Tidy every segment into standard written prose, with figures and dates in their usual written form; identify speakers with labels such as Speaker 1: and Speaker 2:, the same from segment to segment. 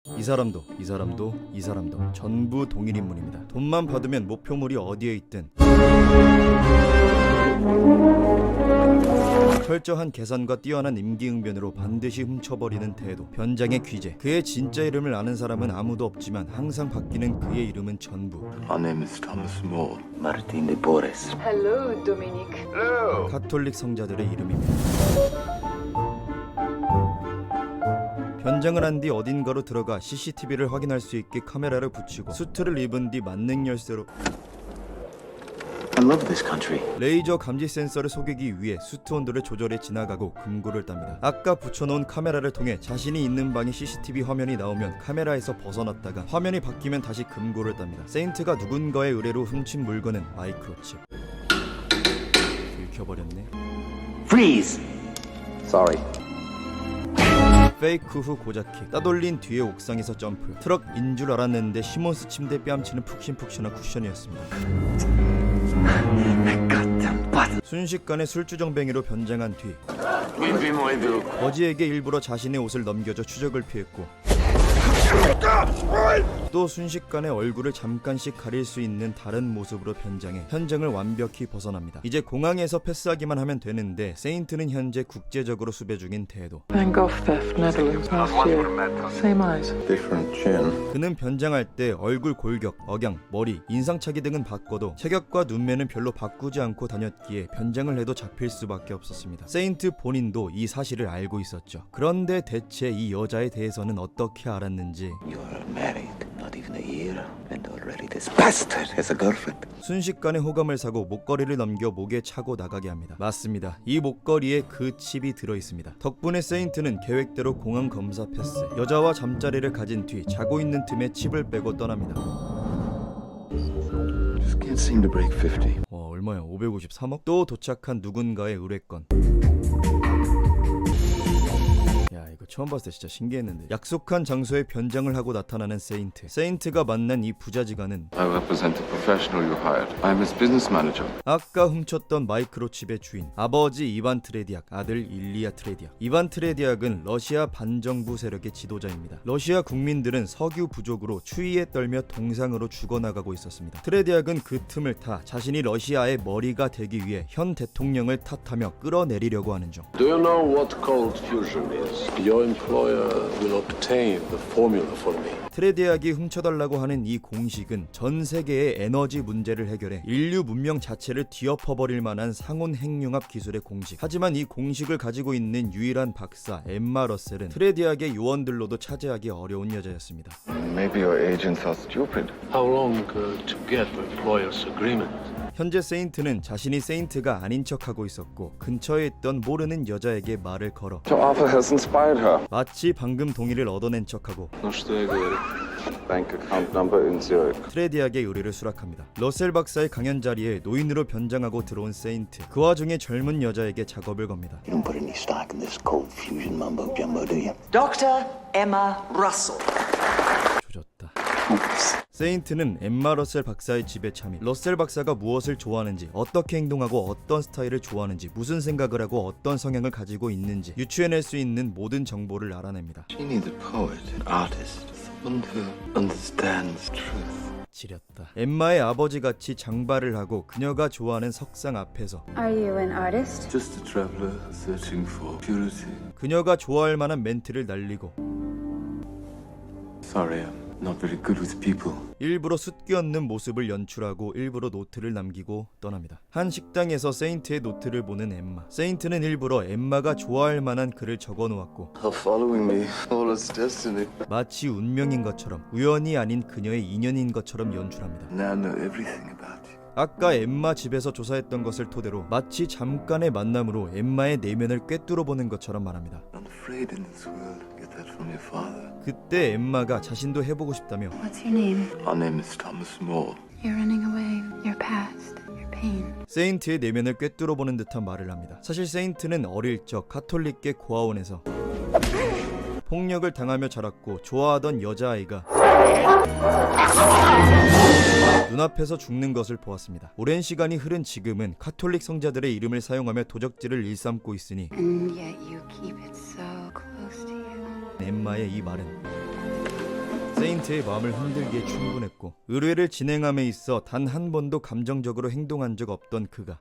Speaker 1: 이 사람도 전부 동일 인물입니다. 돈만 받으면 목표물이 어디에 있든 철저한 계산과 뛰어난 임기응변으로 반드시 훔쳐버리는 태도, 변장의 귀재. 그의 진짜 이름을 아는 사람은 아무도 없지만 항상 바뀌는 그의 이름은 전부
Speaker 2: My name is Thomas More. Martin de Porres.
Speaker 3: Hello, Dominique.
Speaker 2: Hello.
Speaker 1: 가톨릭 성자들의 이름입니다. 변장을 한 뒤 어딘가로 들어가 CCTV를 확인할 수 있게 카메라를 붙이고 수트를 입은 뒤 만능 열쇠로
Speaker 2: I love this country.
Speaker 1: 레이저 감지 센서를 속이기 위해 수트 온도를 조절해 지나가고 금고를 땁니다. 아까 붙여놓은 카메라를 통해 자신이 있는 방의 CCTV 화면이 나오면 카메라에서 벗어났다가 화면이 바뀌면 다시 금고를 땁니다. 세인트가 누군가의 의뢰로 훔친 물건은 마이크로칩. 들켜버렸네.
Speaker 2: Freeze. Sorry.
Speaker 1: 페이크 후 고자킥, 따돌린 뒤에 옥상에서 점프. 트럭인 줄 알았는데 시몬스 침대 뺨치는 푹신푹신한 쿠션이었습니다. 순식간에 술주정뱅이로 변장한 뒤 거지에게 일부러 자신의 옷을 넘겨줘 추적을 피했고 또 순식간에 얼굴을 잠깐씩 가릴 수 있는 다른 모습으로 변장해 현장을 완벽히 벗어납니다. 이제 공항에서 패스하기만 하면 되는데 세인트는 현재 국제적으로 수배 중인 태도.
Speaker 4: Van Gogh theft, Netherlands, last year. Same eyes.
Speaker 2: Different chin.
Speaker 1: 그는 변장할 때 얼굴 골격, 억양, 머리, 인상착의 등은 바꿔도 체격과 눈매는 별로 바꾸지 않고 다녔기에 변장을 해도 잡힐 수밖에 없었습니다. 세인트 본인도 이 사실을 알고 있었죠. 그런데 대체 이 여자에 대해서는 어떻게 알았는지
Speaker 2: You're married. Not even a year. And already this bastard has a girlfriend.
Speaker 1: 순식간에 호감을 사고 목걸이를 넘겨 목에 차고 나가게 합니다. 맞습니다. 이 목걸이에 그 칩이 들어있습니다. 덕분에 세인트는 계획대로 공항 검사 패스, 여자와 잠자리를 가진 뒤 자고 있는 틈에 칩을 빼고 떠납니다.
Speaker 2: Just can't seem to break 50.
Speaker 1: 와, 얼마야? 553억? 또 도착한 누군가의 의뢰건. 야, 이거 처음 봤을 때 진짜 신기했는데. 약속한 장소에 변장을 하고 나타나는 세인트. 세인트가 만난 이 부자지간은
Speaker 5: I represent the professional you hired. I'm his business manager.
Speaker 1: 아까 훔쳤던 마이크로칩의 주인, 아버지 이반 트레디악, 아들 일리아 트레디악. 이반 트레디악은 러시아 반정부 세력의 지도자입니다. 러시아 국민들은 석유 부족으로 추위에 떨며 동상으로 죽어나가고 있었습니다. 트레디악은 그 틈을 타 자신이 러시아의 머리가 되기 위해 현 대통령을 탓하며 끌어내리려고 하는 중.
Speaker 6: Do you know what cold fusion is? Your employer will obtain the formula for me.
Speaker 1: 트레디악이 훔쳐달라고 하는 이 공식은 전 세계의 에너지 문제를 해결해 인류 문명 자체를 뒤엎어버릴 만한 상온 핵융합 기술의 공식. 하지만 이 공식을 가지고 있는 유일한 박사 엠마 러셀은 트레디악의 요원들로도 차지하기 어려운 여자였습니다.
Speaker 5: Maybe your agents are stupid.
Speaker 6: How long to get the employer's agreement?
Speaker 1: 현재 세인트는 자신이 세인트가 아닌 척하고 있었고 근처에 있던 모르는 여자에게 말을 걸어
Speaker 5: Your offer has inspired her.
Speaker 1: 마치 방금 동의를 얻어낸 척하고
Speaker 6: Ну что я говорю?
Speaker 5: Bank account number in Zurich.
Speaker 1: 트레디악의 의뢰를 수락합니다. 러셀 박사의 강연 자리에 노인으로 변장하고 들어온 세인트. 그 와중에 젊은 여자에게 작업을 겁니다.
Speaker 2: You don't put any stock in this cold fusion mumbo jumbo, do you?
Speaker 7: Dr. Emma Russell.
Speaker 1: 조졌다. 세인트는 엠마 러셀 박사의 집에 참인. 러셀 박사가 무엇을 좋아하는지, 어떻게 행동하고 어떤 스타일을 좋아하는지, 무슨 생각을 하고 어떤 성향을 가지고 있는지 유추해낼 수 있는 모든 정보를 알아냅니다.
Speaker 2: She needs a poet, an artist, someone who understands truth.
Speaker 1: 지렸다. 엠마의 아버지같이 장발을 하고 그녀가 좋아하는 석상 앞에서
Speaker 3: Are you an artist?
Speaker 6: Just a traveler searching for purity.
Speaker 1: 그녀가 좋아할 만한 멘트를 날리고
Speaker 6: Sorry, I'm not very good with people.
Speaker 1: 일부러 숫기없는 모습을 연출하고 일부러 노트를 남기고 떠납니다. 한 식당에서 세인트의 노트를 보는 엠마. 세인트는 일부러 엠마가 좋아할 만한 글을 적어놓았고
Speaker 6: Her following me, all is destiny.
Speaker 1: 마치 운명인 것처럼, 우연이 아닌 그녀의 인연인 것처럼 연출합니다.
Speaker 6: Now I know everything about you.
Speaker 1: 아까 엠마 집에서 조사했던 것을 토대로 마치 잠깐의 만남으로 엠마의 내면을 꿰뚫어보는 것처럼 말합니다.
Speaker 6: I'm afraid in this world. Get that from your father.
Speaker 1: 그때 엠마가 자신도 해보고 싶다며
Speaker 3: What's your name?
Speaker 6: Our name is Thomas More.
Speaker 3: You're running away. Your past. Your pain.
Speaker 1: 세인트의 내면을 꿰뚫어보는 듯한 말을 합니다. 사실 세인트는 어릴 적 가톨릭계 고아원에서 폭력을 당하며 자랐고 좋아하던 여자아이가 눈앞에서 죽는 것을 보았습니다. 오랜 시간이 흐른 지금은 가톨릭 성자들의 이름을 사용하며 도적질을 일삼고 있으니
Speaker 3: And yet you keep it so close to you.
Speaker 1: 엠마의 이 말은 세인트의 마음을 흔들기에 충분했고 의뢰를 진행함에 있어 단 한 번도 감정적으로 행동한 적 없던 그가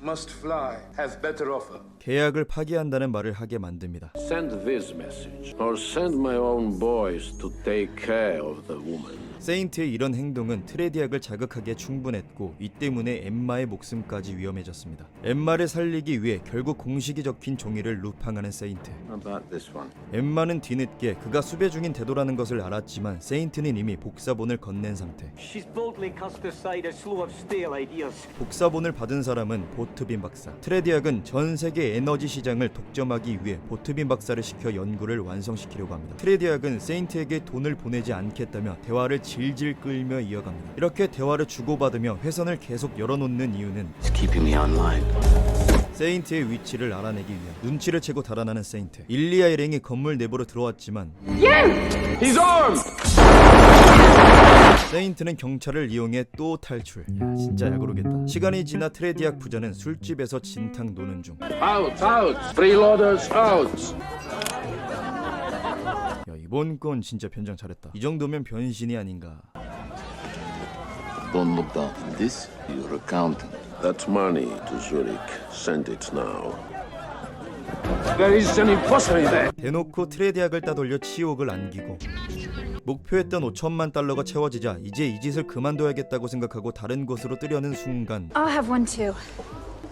Speaker 8: Must fly. Has better offer.
Speaker 1: 계약을 파기한다는 말을 하게 만듭니다.
Speaker 6: Send this message, or send my own boys to take care of the woman.
Speaker 1: 세인트의 이런 행동은 트레디악을 자극하기에 충분했고 이 때문에 엠마의 목숨까지 위험해졌습니다. 엠마를 살리기 위해 결국 공식이 적힌 종이를 루팡하는 세인트.
Speaker 2: About this one.
Speaker 1: 엠마는 뒤늦게 그가 수배 중인 태도라는 것을 알았지만 세인트는 이미 복사본을 건넨 상태.
Speaker 9: She's boldly cast aside a slew of stale ideas.
Speaker 1: 복사본을 받은 사람은 보트빈 박사. 트레디악은 전 세계 에너지 시장을 독점하기 위해 보트빈 박사를 시켜 연구를 완성시키려고 합니다. 트레디악은 세인트에게 돈을 보내지 않겠다며 대화를 질질 끌며 이어갑니다. 이렇게 대화를 주고받으며 회선을 계속 열어놓는 이유는
Speaker 2: It's keeping me online.
Speaker 1: 세인트의 위치를 알아내기 위해 눈치를 채고 달아나는 세인트. 일리아 일행이 건물 내부로 들어왔지만
Speaker 6: He's armed!
Speaker 1: 세인트는 경찰을 이용해 또 탈출. 야, 진짜 야구르겠다. 시간이 지나 트레디악 부자는 술집에서 진탕 노는 중.
Speaker 6: Out, out! Freeloaders, out!
Speaker 1: 야, 이번 건 진짜 변장 잘했다. 이 정도면 변신이 아닌가.
Speaker 5: Don't look down. This, your accountant.
Speaker 6: That money to Zurich. Send it now. There is an imposter in there!
Speaker 1: 대놓고 트레디악을 따돌려 치욕을 안기고 목표했던 5천만 달러가 채워지자 이제 이 짓을 그만둬야겠다고 생각하고 다른 곳으로 뜨려는 순간
Speaker 3: I'll have one too.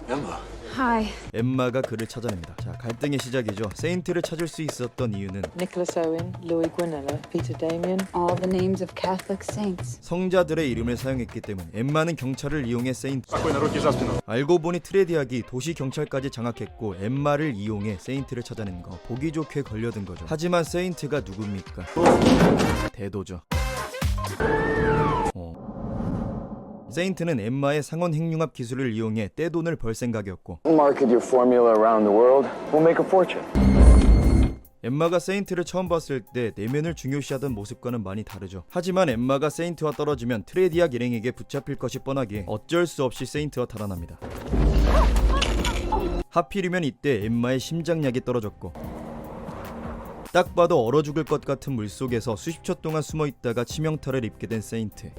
Speaker 6: Emma.
Speaker 3: Hi.
Speaker 1: 엠마가 그를 찾아냅니다. 자, 갈등의 시작이죠. 세인트를 찾을 수 있었던 이유는
Speaker 4: Nicholas Owen, Louis Guanella, Peter Damien.
Speaker 3: All the names of Catholic saints.
Speaker 1: 성자들의 이름을 사용했기 때문. 엠마는 경찰을 이용해 세인트. 알고 보니 트레디악이 도시 경찰까지 장악했고 엠마를 이용해 세인트를 찾아낸 거. 보기 좋게 걸려든 거죠. 하지만 세인트가 누굽니까? 대도죠. 세인트는 엠마의 상온 핵융합 기술을 이용해 떼돈을 벌 생각이었고
Speaker 8: Market your formula around the world. We'll make a fortune.
Speaker 1: 엠마가 세인트를 처음 봤을 때 내면을 중요시하던 모습과는 많이 다르죠. 하지만 엠마가 세인트와 떨어지면 트레디악 일행에게 붙잡힐 것이 뻔하기에 어쩔 수 없이 세인트와 달아납니다. 하필이면 이때 엠마의 심장약이 떨어졌고 딱 봐도 얼어 죽을 것 같은 물속에서 수십 초 동안 숨어 있다가 치명타를 입게 된 세인트.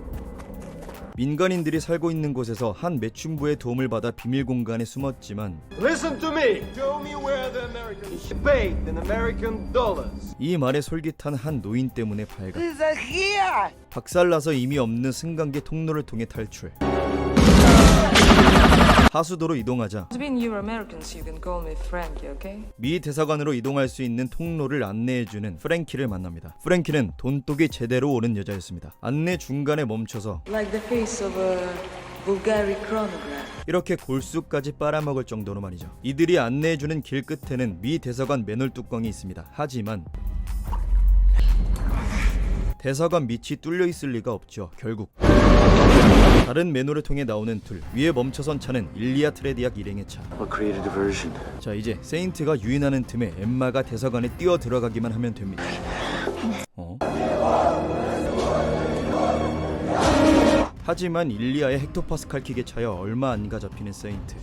Speaker 1: 민간인들이 살고 있는 곳에서 한 매춘부의 도움을 받아 비밀 공간에 숨었지만
Speaker 8: Listen to me. Show me where the Americans paid in American dollars.
Speaker 1: 이 말에 솔깃한 한 노인 때문에 발각. 박살나서 이미 없는 승강기 통로를 통해 탈출. 하수도로 이동하자
Speaker 4: Between you Americans, you can call me Frankie, okay?
Speaker 1: 미 대사관으로 이동할 수 있는 통로를 안내해주는 프랭키를 만납니다. 프랭키는 돈독이 제대로 오른 여자였습니다. 안내 중간에 멈춰서
Speaker 4: Like the face of a Bulgari chronograph.
Speaker 1: 이렇게 골수까지 빨아먹을 정도로 말이죠. 이들이 안내해주는 길 끝에는 미 대사관 맨홀 뚜껑이 있습니다. 하지만 대사관 밑이 뚫려 있을 리가 없죠. 결국 다른 맨홀을 통해 나오는 둘. 위에 멈춰선 차는 일리아 트레디악 일행의 차.
Speaker 2: I'll create a diversion.
Speaker 1: 자, 이제 세인트가 유인하는 틈에 엠마가 대사관에 뛰어 들어가기만 하면 됩니다. 하지만 일리아의 헥토파스칼 킥에 차여 얼마 안가 잡히는 세인트.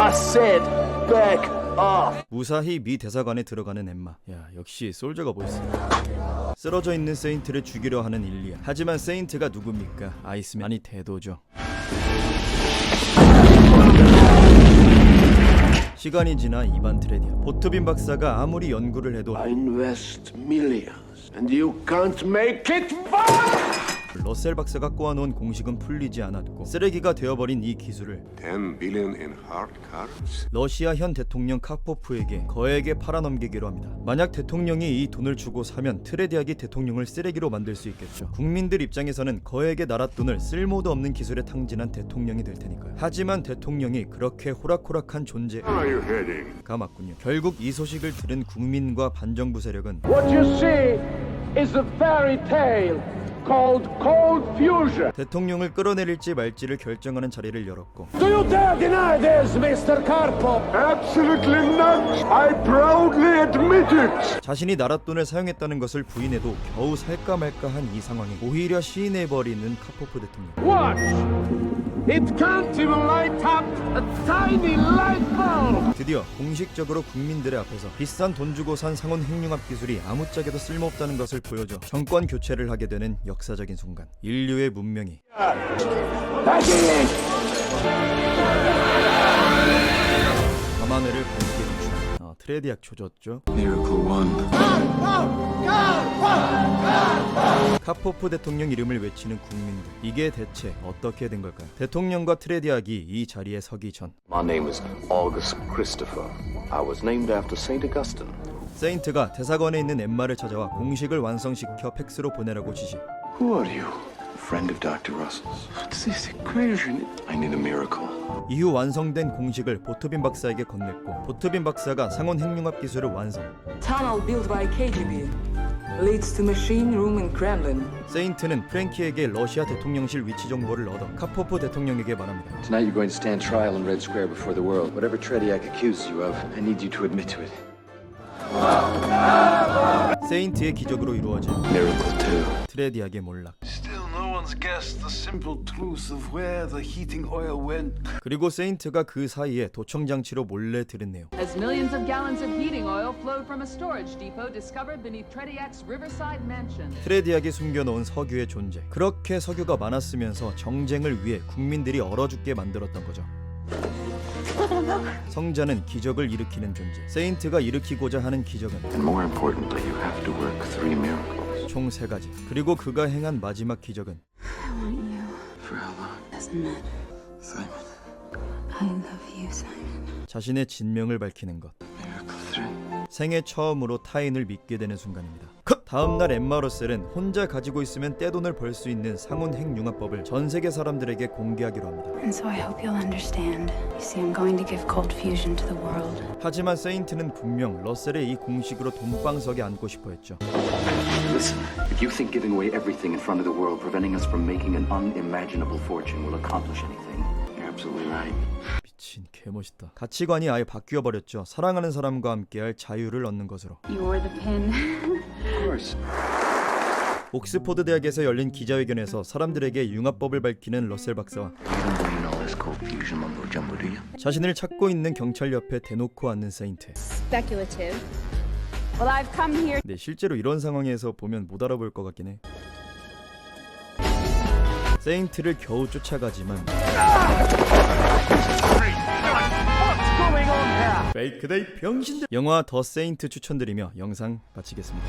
Speaker 8: I said back off.
Speaker 1: 무사히 미 대사관에 들어가는 엠마. 야, 역시 솔저가 멋있어. 쓰러져 있는 세인트를 죽이려 하는 일리아. 하지만 세인트가 누굽니까? 아이스맨, 아니 대도죠. 시간이 지나 이반 트레디아. 보트빈 박사가 아무리 연구를 해도
Speaker 6: I invest millions, and you can't make it back!
Speaker 1: 러셀 박사가 꼬아놓은 공식은 풀리지 않았고 쓰레기가 되어버린 이 기술을
Speaker 8: 10 billion in hard cards.
Speaker 1: 러시아 현 대통령 카포프에게 거액에 팔아넘기기로 합니다. 만약 대통령이 이 돈을 주고 사면 트레디악이 대통령을 쓰레기로 만들 수 있겠죠. 국민들 입장에서는 거액의 나랏돈을 쓸모도 없는 기술에 탕진한 대통령이 될 테니까요. 하지만 대통령이 그렇게 호락호락한 존재가 맞군요. 결국 이 소식을 들은 국민과 반정부 세력은
Speaker 6: What you see is a fairy tale called cold fusion.
Speaker 1: 대통령을 끌어내릴지 말지를 결정하는 자리를 열었고
Speaker 6: Do you dare deny this, Mr. Karpov? Absolutely not. I proudly admit it.
Speaker 1: 자신이 나라 돈을 사용했다는 것을 부인해도 겨우 살까 말까한 이 상황에 오히려 시인해버리는 카포프 대통령.
Speaker 6: Watch. It can't even light up a tiny light bulb.
Speaker 1: 드디어 공식적으로 국민들의 앞에서 비싼 돈 주고 산 상온 핵융합 기술이 아무짝에도 쓸모없다는 것을 보여줘 정권 교체를 하게 되는 역사적인 순간. 인류의 문명이 밤하늘을 밝게 비춘 트레디악 조졌죠.
Speaker 5: Miracle One.
Speaker 1: 카포프 대통령 이름을 외치는 국민들. 이게 대체 어떻게 된 걸까요? 대통령과 트레디악이 이 자리에 서기 전
Speaker 2: My name is August Christopher. I was named after Saint Augustine.
Speaker 1: 세인트가 대사관에 있는 엠마를 찾아와 공식을 완성시켜 팩스로 보내라고 지시.
Speaker 2: Who are you? A friend of Dr. Russell's. What's this equation? I need a miracle.
Speaker 1: 이후 완성된 공식을 보트빈 박사에게 건넸고 보트빈 박사가 상온 핵융합 기술을 완성.
Speaker 7: Tunnel built by KGB leads to machine room in Kremlin.
Speaker 1: 세인트는 프랭키에게 러시아 대통령실 위치 정보를 얻어 카포프 대통령에게 말합니다.
Speaker 2: Tonight you're going to stand trial in Red Square before the world. Whatever Tretiak accuses you of, I need you to admit to it.
Speaker 1: 세인트의 기적으로 이루어진
Speaker 2: Miracle 2.
Speaker 1: 트레디악의 몰락.
Speaker 8: Still no one's guessed the simple truth of where the heating oil went.
Speaker 1: 그리고 세인트가 그 사이에 도청 장치로 몰래 들은 내용.
Speaker 10: As millions of gallons of heating oil flowed from a storage depot discovered beneath Trediak's Riverside mansion.
Speaker 1: 트레디악이 숨겨놓은 석유의 존재. 그렇게 석유가 많았으면서 정쟁을 위해 국민들이 얼어 죽게 만들었던 거죠. 성자는 기적을 일으키는 존재. 세인트가 일으키고자 하는 기적은
Speaker 2: And more importantly, you have to work 3 miracles.
Speaker 1: 총 3가지. 그리고 그가 행한 마지막 기적은
Speaker 3: I want you.
Speaker 2: For how long?
Speaker 3: Doesn't matter.
Speaker 2: Simon.
Speaker 3: I love you, Simon.
Speaker 1: 자신의 진명을 밝히는 것.
Speaker 2: Miracle 3.
Speaker 1: 생애 처음으로 타인을 믿게 되는 순간입니다. 컷! 다음날 엠마 러셀은 혼자 가지고 있으면 떼돈을 벌 수 있는 상온 핵융합법을 전 세계 사람들에게 공개하기로 합니다.
Speaker 3: And so I hope you'll understand. You see, I'm going to give cold fusion to the world.
Speaker 1: 하지만 세인트는 분명 러셀의 이 공식으로 돈방석에 앉고 싶어 했죠.
Speaker 2: Listen, if you think giving away everything in front of the world, preventing us from making an unimaginable fortune will accomplish anything, you're absolutely right.
Speaker 1: 미친 개멋있다. 가치관이 아예 바뀌어버렸죠. 사랑하는 사람과 함께할 자유를 얻는 것으로.
Speaker 3: You're the pin.
Speaker 2: Of course.
Speaker 1: 옥스포드 대학에서 열린 기자회견에서 사람들에게 융합법을 밝히는 러셀 박사와
Speaker 2: You don't believe in all this cold fusion mumbo jumbo, do you?
Speaker 1: 자신을 찾고 있는 경찰 옆에 대놓고 앉는 세인트.
Speaker 3: Speculative. Well, I've come here.
Speaker 1: 네, 실제로 이런 상황에서 보면 못 알아볼 것 같긴 해. 세인트를 겨우 쫓아가지만 페이크데이 병신들. 영화 더 세인트 추천드리며 영상 마치겠습니다.